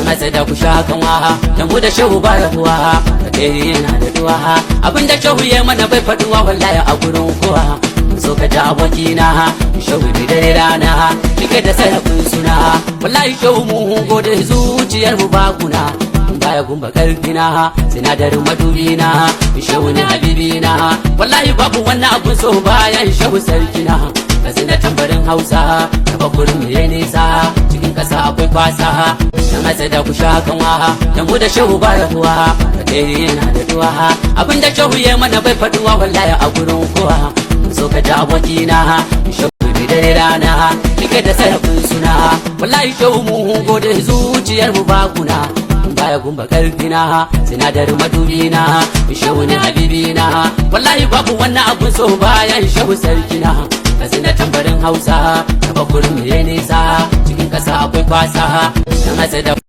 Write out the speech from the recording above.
matsa da ku sha kanwa da mu da shehu ba rabuwa da kai yana da duwa abinda shehu ya mana bai faduwa wallahi a gurin kowa so ka ji abokina shehu da dare rana kike da sarrafin suna wallahi shehu mu gode zuciyar mu ba kuna baya gumba karfina sinadarin madubina shehu ne habibina wallahi babu wannan abun so bayan shehu sarkina kasi na tambarin hausa da bakurin ya nisa cikin kasa akwai kwasa dan hatsa da ku sha kanwa da mu da shehu ba rabuwa da kai yana da duwa abinda shehu ya mana bai faduwa wallahi a gurin kowa so ka ji abokina shehu da dare rana kike da sarrafin suna wallahi shehu mu gode zuciyar mu ba kuna baya gumba karfina sinadarin madubina shehu ne habibina wallahi babu wannan abun so bayan shehu sarkina kasi na tambarin hausa da bakurin ya nisa cikin kasa akwai kwasa dan hatsa da